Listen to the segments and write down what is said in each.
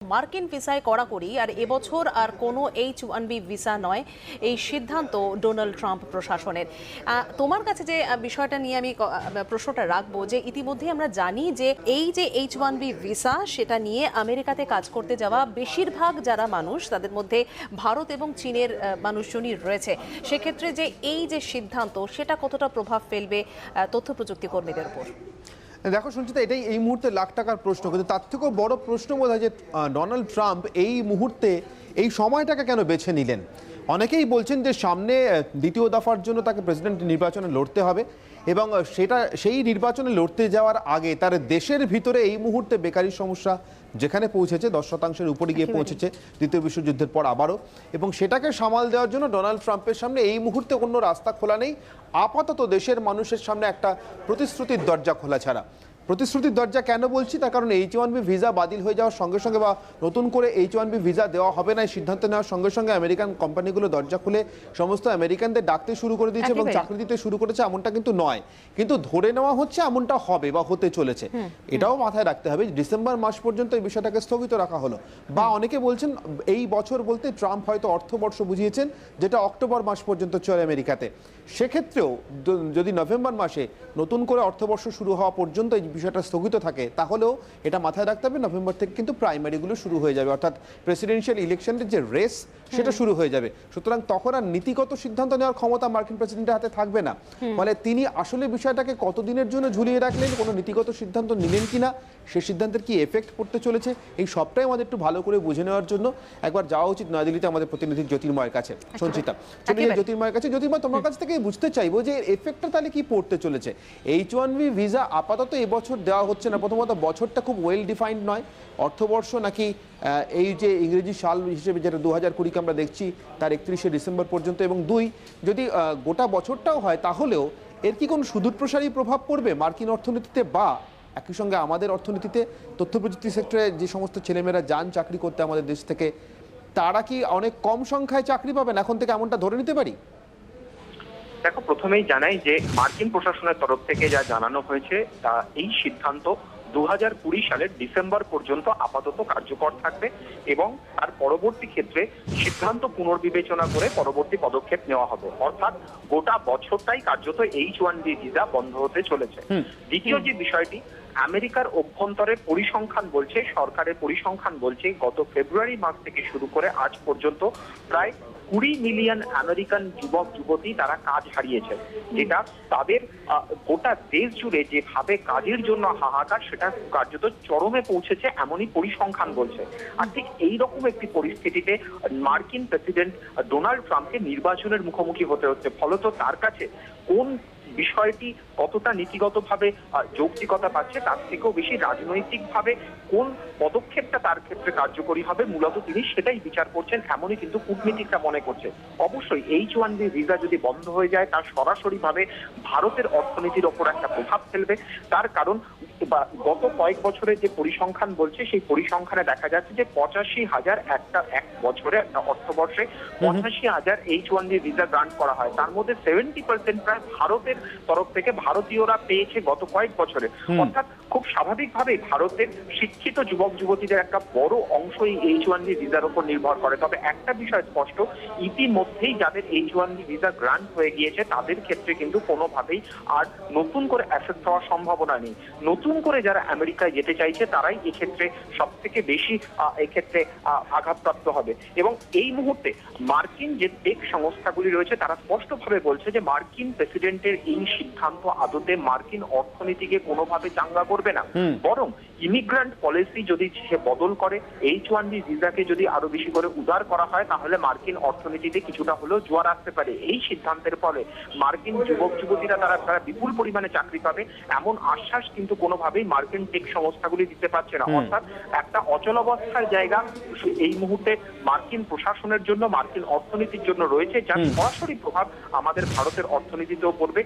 মার্কিন ভিসায় কড়াকড়ি আর এবছর আর কোনো H-1B ভিসা নয়, এই সিদ্ধান্ত ডোনাল্ড ট্রাম্প প্রশাসনের। তোমার কাছে যে বিষয়টা নিয়ে আমি প্রশ্নটা রাখবো, যে ইতিমধ্যে আমরা জানি যে এই যে H-1B ভিসা, সেটা নিয়ে আমেরিকাতে কাজ করতে যাওয়া বেশিরভাগ যারা মানুষ, তাদের মধ্যে ভারত এবং চীনের মানুষজনই রয়েছে। সেক্ষেত্রে যে এই যে সিদ্ধান্ত, সেটা কতটা প্রভাব ফেলবে তথ্য প্রযুক্তি কর্মীদের উপর? দেখো সঞ্চিতা, এটাই এই মুহূর্তে লাখ টাকার প্রশ্ন, কিন্তু তার থেকেও বড় প্রশ্ন বোধ হয় যে ডোনাল্ড ট্রাম্প এই মুহূর্তে এই সময়টাকে কেন বেছে নিলেন। অনেকেই বলছেন যে সামনে দ্বিতীয় দফার জন্য তাকে প্রেসিডেন্ট নির্বাচনে লড়তে হবে, এবং সেই নির্বাচনে লড়তে যাওয়ার আগে তার দেশের ভিতরে এই মুহূর্তে বেকারি সমস্যা যেখানে পৌঁছেছে 10%-এর উপরে গিয়ে পৌঁছেছে দ্বিতীয় বিশ্বযুদ্ধের পর আবারও, এবং সেটাকে সামাল দেওয়ার জন্য ডোনাল্ড ট্রাম্পের সামনে এই মুহূর্তে কোনো রাস্তা খোলা নেই, আপাতত দেশের মানুষের সামনে একটা প্রতিশ্রুতির দরজা খোলা ছাড়া। প্রতিশ্রুতির দরজা কেন বলছি, তার কারণ H-1B ভিসা বাতিল হয়ে যাওয়ার সঙ্গে সঙ্গে বা নতুন করে H-1B ভিসা দেওয়া হবে না এই সিদ্ধান্ত নেওয়ার সঙ্গে সঙ্গে আমেরিকান কোম্পানিগুলো দরজা খুলে সমস্ত আমেরিকানদের ডাকতে শুরু করে দিয়েছে এবং চাকরি দিতে শুরু করেছে, এমনটা কিন্তু নয়, কিন্তু ধরে নেওয়া হচ্ছে এমনটা হবে বা হতে চলেছে। এটাও মাথায় রাখতে হবে, ডিসেম্বর মাস পর্যন্ত এই বিষয়টাকে স্থগিত রাখা হলো, বা অনেকে বলছেন এই বছর বলতে ট্রাম্প হয়তো অর্থবর্ষ বুঝিয়েছেন, যেটা অক্টোবর মাস পর্যন্ত চলে আমেরিকাতে। সেক্ষেত্রেও যদি নভেম্বর মাসে নতুন করে অর্থবর্ষ শুরু হওয়া পর্যন্ত এই বিষয়টা স্থগিত থাকে, তাহলেও এটা মাথায় রাখতে হবে নভেম্বর থেকে কিন্তু প্রাইমারিগুলো শুরু হয়ে যাবে, অর্থাৎ প্রেসিডেন্সিয়াল ইলেকশনের যে রেস সেটা শুরু হয়ে যাবে। সুতরাং তখন আর নীতিগত সিদ্ধান্ত নেওয়ার ক্ষমতা মার্কিন প্রেসিডেন্টের হাতে থাকবে না। ফলে তিনি আসলে বিষয়টাকে কতদিনের জন্য ঝুলিয়ে রাখলেন, কোনো নীতিগত সিদ্ধান্ত নিলেন কিনা, সে সিদ্ধান্তের কি এফেক্ট পড়তে চলেছে, এই সবটাই আমাদের একটু ভালো করে বুঝে নেওয়ার জন্য একবার যাওয়া উচিত নয়াদিল্লিতে আমাদের প্রতিনিধি জ্যোতির্ময়ের কাছে। সঞ্চিতা, চলে যাই জ্যোতির্ময়ের কাছে। জ্যোতির্ময়, তোমার কাছ থেকে বুঝতে চাইবো যে এফেক্টটা তাহলে কি পড়তে চলেছে। H-1B ভিসা আপাতত এবছর দেওয়া হচ্ছে না, প্রথমত বছরটা খুব ওয়েল ডিফাইন্ড নয়, অর্থবর্ষ নাকি এই যে ইংরেজি সাল হিসেবে যেটা 2020 আমরা দেখছি তার 31শে ডিসেম্বর পর্যন্ত, এবং দুই, যদি গোটা বছরটাও হয় তাহলেও এর কি কোনো সুদূরপ্রসারী প্রভাব পড়বে মার্কিন অর্থনীতিতে, বা একই সঙ্গে আমাদের অর্থনীতিতে? তথ্য প্রযুক্তি সেক্টরে যে সমস্ত ছেলেমেয়েরা যান চাকরি করতে আমাদের দেশ থেকে, তারা কি অনেক কম সংখ্যায় চাকরি পাবেন এখন থেকে, এমনটা ধরে নিতে পারি? দেখো, প্রথমেই জানাই যে মার্কিন প্রশাসনের তরফ থেকে যা জানানো হয়েছে তা এই সিদ্ধান্ত 2020 সালের ডিসেম্বর পর্যন্ত আপাতত কার্যকর থাকবে, এবং তার পরবর্তী ক্ষেত্রে সিদ্ধান্ত পুনর্বিবেচনা করে পরবর্তী পদক্ষেপ নেওয়া হবে। অর্থাৎ গোটা বছরটাই কার্যত H-1B ভিসা বন্ধ হতে চলেছে। দ্বিতীয় যে বিষয়টি, আমেরিকার অভ্যন্তরে পরিসংখ্যান বলছে, সরকারের পরিসংখ্যান বলছে, গত ফেব্রুয়ারি মাস থেকে শুরু করে আজ পর্যন্ত প্রায় 20 মিলিয়ন আমেরিকান যুবক যুবতী তারা কাজ হারিয়েছে, যেটা তাদের গোটা দেশ জুড়ে যেভাবে কাজের জন্য হাহাকার, সেটা কার্যত চরমে পৌঁছেছে, এমনই পরিসংখ্যান বলছে। আর ঠিক এইরকম একটি পরিস্থিতিতে মার্কিন প্রেসিডেন্ট ডোনাল্ড ট্রাম্পকে নির্বাচনের মুখোমুখি হতে হচ্ছে। ফলত তার কাছে কোন বিষয়টি কতটা নীতিগতভাবে যৌক্তিকতা পাচ্ছে, তার থেকেও বেশি রাজনৈতিকভাবে কোন পদক্ষেপটা তার ক্ষেত্রে কার্যকরী হবে, মূলত তিনি সেটাই বিচার করছেন, এমনই কিন্তু কূটনীতিকরা মনে করছে। অবশ্যই H-1B ভিসা যদি বন্ধ হয়ে যায়, তার সরাসরিভাবে ভারতের অর্থনীতির ওপর একটা প্রভাব ফেলবে। তার কারণ গত কয়েক বছরের যে পরিসংখ্যান বলছে, সেই পরিসংখ্যানে দেখা যাচ্ছে যে 85,000 এক বছরে, একটা অর্থবর্ষে 85,000 H-1B ভিসা গ্রান্ট করা হয়। তার মধ্যে 70% প্রায় ভারতের তরফ থেকে ভারতীয়রা পেয়েছে গত কয়েক বছরে। অর্থাৎ খুব স্বাভাবিকভাবেই ভারতের শিক্ষিত যুবক যুবতীদের একটা বড় অংশই H-1B ভিসার উপর নির্ভর করে। তবে একটা বিষয় স্পষ্ট, ইতিমধ্যেই যাদের H-1B ভিসা গ্রান্ট হয়ে গিয়েছে তাদের ক্ষেত্রে কিন্তু কোনোভাবেই আর নতুন করে অ্যাসেপ্ট হওয়ার সম্ভাবনা নেই। নতুন করে যারা আমেরিকায় যেতে চাইছে তারাই এক্ষেত্রে সব থেকে বেশি এক্ষেত্রে আঘাতপ্রাপ্ত হবে। এবং এই মুহূর্তে মার্কিন যে টেক সংস্থাগুলি রয়েছে তারা স্পষ্টভাবে বলছে যে মার্কিন প্রেসিডেন্টের এই সিদ্ধান্ত আদতে মার্কিন অর্থনীতিকে কোনোভাবে চাঙ্গা করবে না, বরং ইমিগ্রান্ট পলিসি যদি সে বদল করে, H-1B ভিসাকে যদি আরো বেশি করে উদার করা হয়, তাহলে মার্কিন অর্থনীতিতে কিছুটা হলেও জোয়ার আসতে পারে। এই সিদ্ধান্তের ফলে মার্কিন যুবক যুবতীরা তারা বিপুল পরিমাণে চাকরি পাবে, এমন আশ্বাস কিন্তু কোনোভাবেই মার্কিন টেক সংস্থাগুলি দিতে পারছে না। অর্থাৎ একটা অচলাবস্থার জায়গা এই মুহূর্তে মার্কিন প্রশাসনের জন্য, মার্কিন অর্থনীতির জন্য রয়েছে, যার সরাসরি প্রভাব আমাদের ভারতের অর্থনীতিতেও পড়বে।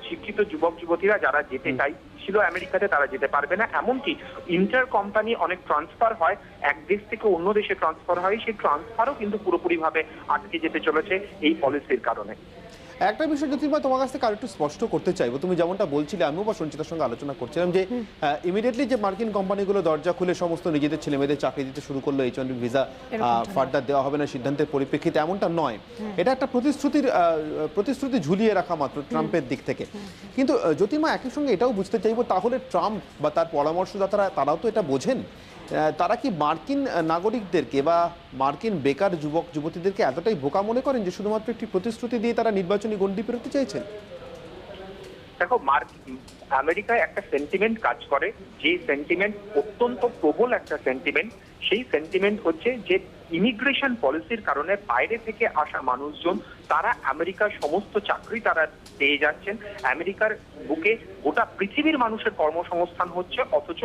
শিক্ষিত যুবক যুবতীরা যারা যেতে চাইছিল আমেরিকাতে, তারা যেতে পারবে না। এমনকি ইন্টার কোম্পানি অনেক ট্রান্সফার হয়, এক দেশ থেকে অন্য দেশে ট্রান্সফার হয়, সেই ট্রান্সফারও কিন্তু পুরোপুরিভাবে আটকে যেতে চলেছে এই পলিসির কারণে। একটা বিষয় জ্যোতির্ময় তোমার কাছ থেকে আরেকটু স্পষ্ট করতে চাইবো, তুমি যেমনটা বলছিলে, আমিও বা সঞ্চিতার সঙ্গে আলোচনা করছিলাম যে ইমিডিয়েটলি যে মার্কিন কোম্পানিগুলো দরজা খুলে সমস্ত নিজেদের ছেলেমেয়েদের চাকরি দিতে শুরু করলো, H-1B ভিসা ফার্দার দেওয়া হবে না সিদ্ধান্তের পরিপ্রেক্ষিতে, এমনটা নয়। এটা একটা প্রতিশ্রুতি ঝুলিয়ে রাখা মাত্র ট্রাম্পের দিক থেকে। কিন্তু জ্যোতির্ময় একই সঙ্গে এটাও বুঝতে চাইবো, তাহলে ট্রাম্প বা তার পরামর্শদাতারা তারাও তো এটা বোঝেন, তারা কি মার্কিন নাগরিকদেরকে বা মার্কিন বেকার যুবক যুবতীদেরকে এতটাই বোকা মনে করেন যে শুধুমাত্র একটি প্রতিশ্রুতি দিয়ে তারা নির্বাচনী গণ্ডি পেরোতে চাইছেন? দেখো, আমেরিকায় একটা সেন্টিমেন্ট কাজ করে, যে সেন্টিমেন্ট অত্যন্ত প্রবল একটা সেন্টিমেন্ট। সেই সেন্টিমেন্ট হচ্ছে যে ইমিগ্রেশন পলিসির কারণে বাইরে থেকে আসা মানুষজন তারা আমেরিকার সমস্ত চাকরি তারা পেয়ে যাচ্ছেন, আমেরিকার বুকে গোটা পৃথিবীর মানুষের কর্মসংস্থান হচ্ছে, অথচ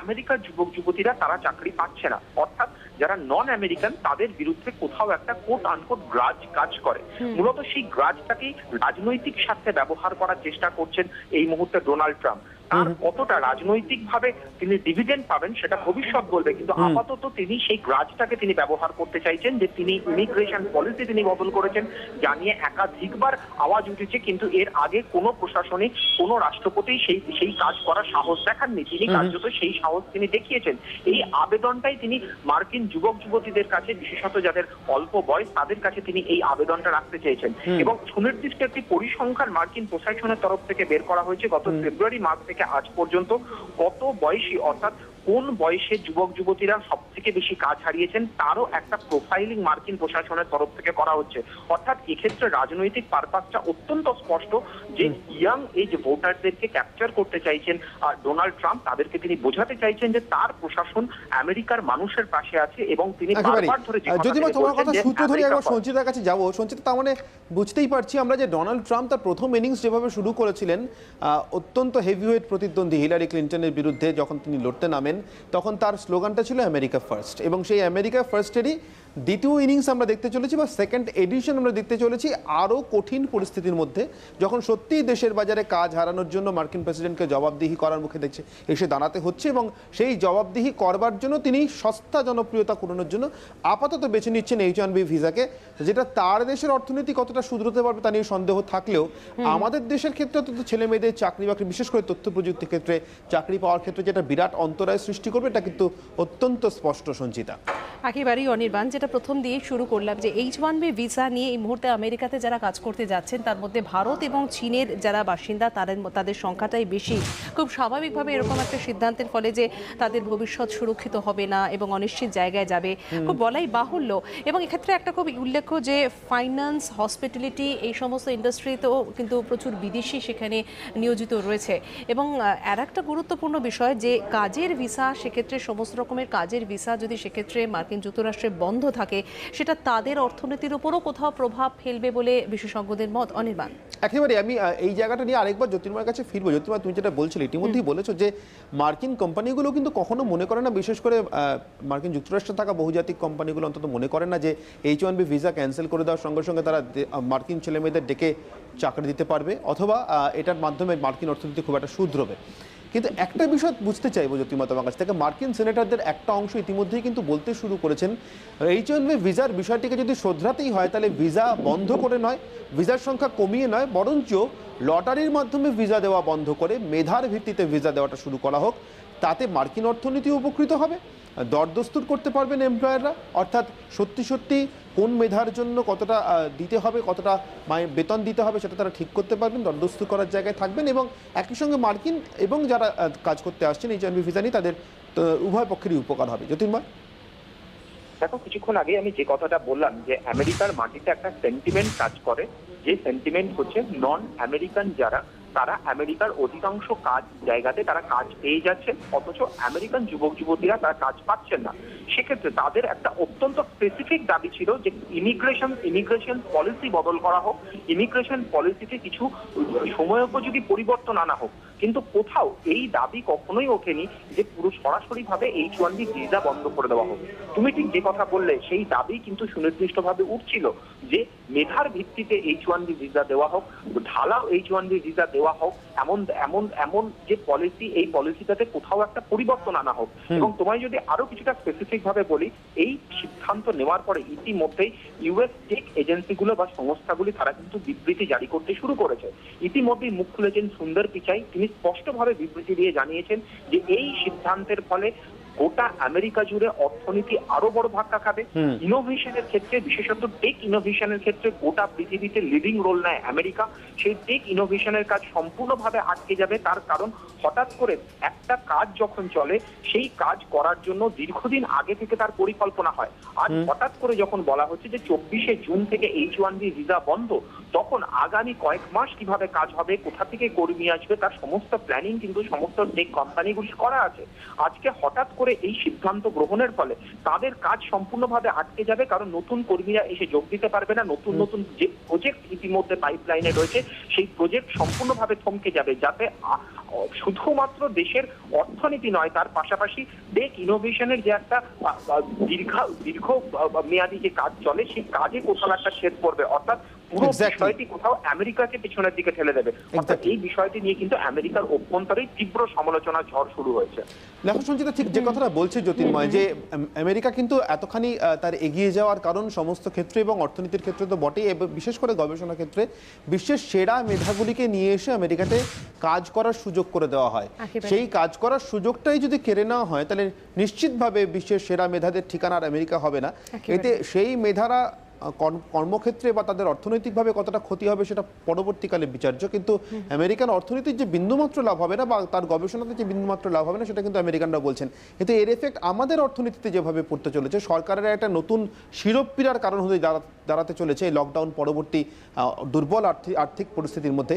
আমেরিকার যুবক যুবতীরা তারা চাকরি পাচ্ছে না। অর্থাৎ যারা নন আমেরিকান তাদের বিরুদ্ধে কোথাও একটা কোট আনকোট গ্রাজ কাজ করে। মূলত সেই গ্রাজটাকেই রাজনৈতিক স্বার্থে ব্যবহার করার চেষ্টা করছেন এই মুহূর্তে ডোনাল্ড ট্রাম্প। তার কতটা রাজনৈতিক ভাবে তিনি ডিভিডেন্ড পাবেন সেটা ভবিষ্যৎ বলবে, কিন্তু আপাতত তিনি সেই গ্রাজটাকে তিনি ব্যবহার করতে চাইছেন, যে তিনি ইমিগ্রেশন পলিসি তিনি বদল করেছেন, যা নিয়ে একাধিকবার আওয়াজ উঠেছে, কিন্তু এর আগে কোনো প্রশাসনিক কোনো রাষ্ট্রপতি সেই কাজ করার সাহস দেখাননি। তিনি কার্যত সেই সাহস তিনি দেখিয়েছেন। এই আবেদনটাই তিনি মার্কিন যুবক যুবতীদের কাছে, বিশেষত যাদের অল্প বয়স তাদের কাছে তিনি এই আবেদনটা রাখতে চেয়েছেন। এবং সুনির্দিষ্ট একটি পরিসংখ্যান মার্কিন প্রশাসনের তরফ থেকে বের করা হয়েছে গত ফেব্রুয়ারি মাস থেকে আজ পর্যন্ত কত বয়সী, অর্থাৎ কোন বয়সে যুবক যুবতীরা সব থেকে বেশি কাজ হারিয়েছেন তারও একটা প্রোফাইলিং মার্কিন প্রশাসনের তরফ থেকে করা হচ্ছে। অর্থাৎ এক্ষেত্রে রাজনৈতিক পারপাসটা অত্যন্ত স্পষ্ট, যে ইয়াং এজ ভোটারদেরকে ক্যাপচার করতে চাইছেন আর ডোনাল্ড ট্রাম্প, তাদেরকে তিনি বোঝাতে চাইছেন যে তার প্রশাসন আমেরিকার মানুষের পাশে আছে, এবং তিনি বারবার ধরে যদি তোমার কথা সূত্র ধরে একবার সঞ্চিতার কাছে যাবো। সঞ্চিতা, তার মানে বুঝতেই পারছি আমরা যে ডোনাল্ড ট্রাম্প তার প্রথম ইনিংস যেভাবে শুরু করেছিলেন, অত্যন্ত হেভিওয়েট প্রতিদ্বন্দ্বী হিলারি ক্লিন্টনের বিরুদ্ধে যখন তিনি লড়তে নামেন, তখন তার স্লোগানটা ছিল আমেরিকা ফার্স্ট, এবং সেই আমেরিকা ফার্স্টেরই দ্বিতীয় ইনিংস আমরা দেখতে চলেছি বা সেকেন্ড এডিশন আমরা দেখতে চলেছি আরও কঠিন পরিস্থিতির মধ্যে, যখন সত্যিই দেশের বাজারে কাজ হারানোর জন্য মার্কিন প্রেসিডেন্টকে জবাবদিহি করার মুখে এসে দাঁড়াতে হচ্ছে, এবং সেই জবাবদিহি করবার জন্য তিনি সস্তা জনপ্রিয়তা কুড়ানোর জন্য আপাতত বেছে নিচ্ছেন H-1B ভিসাকে, যেটা তার দেশের অর্থনীতি কতটা শুধরোতে পারবে তা নিয়ে সন্দেহ থাকলেও আমাদের দেশের ক্ষেত্রে অন্তত ছেলে মেয়েদের চাকরি বাকরি, বিশেষ করে তথ্য প্রযুক্তির ক্ষেত্রে চাকরি পাওয়ার ক্ষেত্রে যেটা বিরাট অন্তরায় সৃষ্টি করবে, এটা কিন্তু অত্যন্ত স্পষ্ট। সঞ্চিতা, একেবারেই অনির্বাণ, যেটা প্রথম দিয়ে শুরু করলাম যে H-1B ভিসা নিয়ে এই মুহূর্তে আমেরিকাতে যারা কাজ করতে যাচ্ছেন তার মধ্যে ভারত এবং চীনের যারা বাসিন্দা তাদের সংখ্যাটাই বেশি। খুব স্বাভাবিকভাবে এরকম একটা সিদ্ধান্তের ফলে যে তাদের ভবিষ্যৎ সুরক্ষিত হবে না এবং অনিশ্চিত জায়গায় যাবে, খুব বলাই বাহুল্য। এবং এক্ষেত্রে একটা খুব উল্লেখ্য যে ফাইন্যান্স, হসপিটালিটি, এই সমস্ত ইন্ডাস্ট্রিতেও কিন্তু প্রচুর বিদেশি সেখানে নিয়োজিত রয়েছে। এবং আর একটা গুরুত্বপূর্ণ বিষয় যে কাজের ভিসা, সেক্ষেত্রে সমস্ত রকমের কাজের ভিসা যদি সেক্ষেত্রে মার্কিন যুক্তরাষ্ট্রে বন্ধ থাকে, সেটা তাদের অর্থনীতির উপরও কোথাও প্রভাব ফেলবে বলে বিশেষজ্ঞদের মত। অনির্বাণ, একেবারে আমি এই জায়গাটা নিয়ে আরেকবার জ্যোতির্ময়ের কাছে ফিরবো। জ্যোতির্ময়, তুমি যেটা বলছিলে ইতিমধ্যেই বলেছো যে মার্কিন কোম্পানিগুলো কিন্তু কখনো মনে করে না, বিশেষ করে মার্কিন যুক্তরাষ্ট্রে থাকা বহুজাতিক কোম্পানিগুলো অন্তত মনে করেন না যে H-1B ভিসা ক্যান্সেল করে দেওয়ার সঙ্গে সঙ্গে তারা মার্কিন ছেলেমেয়েদের ডেকে চাকরি দিতে পারবে, অথবা এটার মাধ্যমে মার্কিন অর্থনীতি খুব একটা শুধরবে। কিন্তু একটা বিষয় বুঝতে চাইবো জ্যোতির্ময় তোমার কাছ থেকে, মার্কিন সেনেটরদের একটা অংশ ইতিমধ্যেই কিন্তু বলতে শুরু করেছেন H-1B ভিসার বিষয়টিকে যদি শোধরাতেই হয় তাহলে ভিসা বন্ধ করে নয়, ভিসার সংখ্যা কমিয়ে নয়, বরঞ্চ লটারির মাধ্যমে ভিসা দেওয়া বন্ধ করে মেধার ভিত্তিতে ভিসা দেওয়াটা শুরু করা হোক। তাতে মার্কিন অর্থনীতি উপকৃত হবে, দরদস্তুর করতে পারবেন এমপ্লয়াররা, অর্থাৎ সত্যি সত্যি কোন মেধার জন্য কতটা দিতে হবে, কতটা বেতন দিতে হবে সেটা তারা ঠিক করতে পারবেন, দরদস্তুর করার জায়গায় থাকবেন, এবং একই সঙ্গে মার্কিন এবং যারা কাজ করতে আসছেন H-1B ভিসা নিয়ে তাদের উভয় পক্ষেরই উপকার হবে। জ্যোতির্ময়, দেখো, কিছুক্ষণ আগে আমি যে কথাটা বললাম যে আমেরিকার মাটিতে একটা সেন্টিমেন্ট কাজ করে, যে সেন্টিমেন্ট হচ্ছে নন আমেরিকান যারা, তারা আমেরিকার অধিকাংশ কাজ জায়গাতে তারা কাজ পেয়ে যাচ্ছেন, অথচ আমেরিকান যুবক যুবতীরা তারা কাজ পাচ্ছেন না। সেক্ষেত্রে তাদের একটা অত্যন্ত স্পেসিফিক দাবি ছিল যে ইমিগ্রেশন পলিসি বদল করা হোক, ইমিগ্রেশন পলিসিতে কিছু সময়োপযোগী পরিবর্তন আনা হোক। কিন্তু কোথাও এই দাবি কখনোই ওঠেনি যে পুরো সরাসরিভাবে H-1B ভিসা বন্ধ করে দেওয়া হোক। তুমি ঠিক যে কথা বললে সেই দাবি কিন্তু সুনির্দিষ্টভাবে উঠছিল যে মেধার ভিত্তিতে H-1B ভিসা দেওয়া হোক, ঢালাও H-1B ভিসা দেওয়া দেওয়া হোক, এমন এমন এমন যে পলিসি, এই পলিসিটাতে কোথাও একটা পরিবর্তন আনা হোক। এবং তোমায় যদি আরো কিছুটা স্পেসিফিক ভাবে বলি, এই সিদ্ধান্ত নেওয়ার পরে ইতিমধ্যেই ইউএস টেক এজেন্সিগুলো বা সংস্থাগুলি তারা কিন্তু বিবৃতি জারি করতে শুরু করেছে। ইতিমধ্যেই মুখ খুলেছেন সুন্দর পিচাই, তিনি স্পষ্টভাবে বিবৃতি দিয়ে জানিয়েছেন যে এই সিদ্ধান্তের ফলে গোটা আমেরিকা জুড়ে অর্থনীতি আরো বড় ধাক্কা খাবে। ইনোভেশনের ক্ষেত্রে, বিশেষত টেক ইনোভেশনের ক্ষেত্রে গোটা পৃথিবীতে লিডিং রোল নেয় আমেরিকা। সেই টেক ইনোভেশনের কাজ সম্পূর্ণভাবে আটকে যাবে। তার কারণ হঠাৎ করে একটা কাজ যখন চলে, সেই কাজ করার জন্য দীর্ঘদিন আগে থেকে তার পরিকল্পনা হয়। আজ হঠাৎ করে যখন বলা হচ্ছে যে 24শে জুন থেকে H1B ভিসা বন্ধ, তখন আগামী কয়েক মাস কিভাবে কাজ হবে, কোথা থেকে কর্মী আসবে, তার সমস্ত প্ল্যানিং কিন্তু সমস্ত টেক কোম্পানিগুলি করা আছে। আজকে হঠাৎ করে এই সিদ্ধান্ত গ্রহণের ফলে তাদের কাজ সম্পূর্ণভাবে আটকে যাবে, কারণ নতুন কর্মীরা এসে যোগ দিতে পারবে না। নতুন নতুন যে প্রজেক্ট ইতিমধ্যে পাইপলাইনে রয়েছে, সেই প্রজেক্ট সম্পূর্ণভাবে থমকে যাবে, যাতে শুধুমাত্র দেশের অর্থনীতি নয়, তার পাশাপাশি টেক ইনোভেশনের যে একটা দীর্ঘ মেয়াদী যে কাজ চলে, সেই কাজে কোথাও একটা ছেদ পড়বে। অর্থাৎ পুরো বিষয়টি কোথাও আমেরিকাকে পেছনের দিকে ঠেলে দেবে। অর্থাৎ এই বিষয়টি নিয়ে কিন্তু আমেরিকার অভ্যন্তরেই তীব্র সমালোচনা ঝড় শুরু হয়েছে। দেখো সঞ্চিতা, ঠিক যে কথাটা বলছে জ্যোতির্ময়, যে আমেরিকা কিন্তু এতখানি তার এগিয়ে যাওয়ার কারণ সমস্ত ক্ষেত্রে এবং অর্থনীতির ক্ষেত্রে তো বটেই, বিশেষ করে গবেষণা ক্ষেত্রে বিশ্বের সেরা মেধাগুলিকে নিয়ে এসে আমেরিকাতে কাজ করার সুযোগ করে দেওয়া হয়। সেই কাজ করার সুযোগটাই যদি কেড়ে নেওয়া হয়, তাহলে নিশ্চিতভাবে বিশ্বের সেরা মেধাদের ঠিকানা আর আমেরিকা হবে না। এতে সেই মেধারা কর্মক্ষেত্রে বা তাদের অর্থনৈতিকভাবে কতটা ক্ষতি হবে সেটা পরবর্তীকালে বিচার্য, কিন্তু আমেরিকান অর্থনীতির যে বিন্দুমাত্র লাভ হবে না বা তার গবেষণাতে যে বিন্দুমাত্র লাভ হবে না, সেটা কিন্তু আমেরিকানরা বলছেন। এতে এর এফেক্ট আমাদের অর্থনীতিতে যেভাবে পড়তে চলেছে, সরকারের একটা নতুন শিরোপীড়ার কারণ হয়ে দাঁড়াতে চলেছে এই লকডাউন পরবর্তী দুর্বল আর্থিক পরিস্থিতির মধ্যে।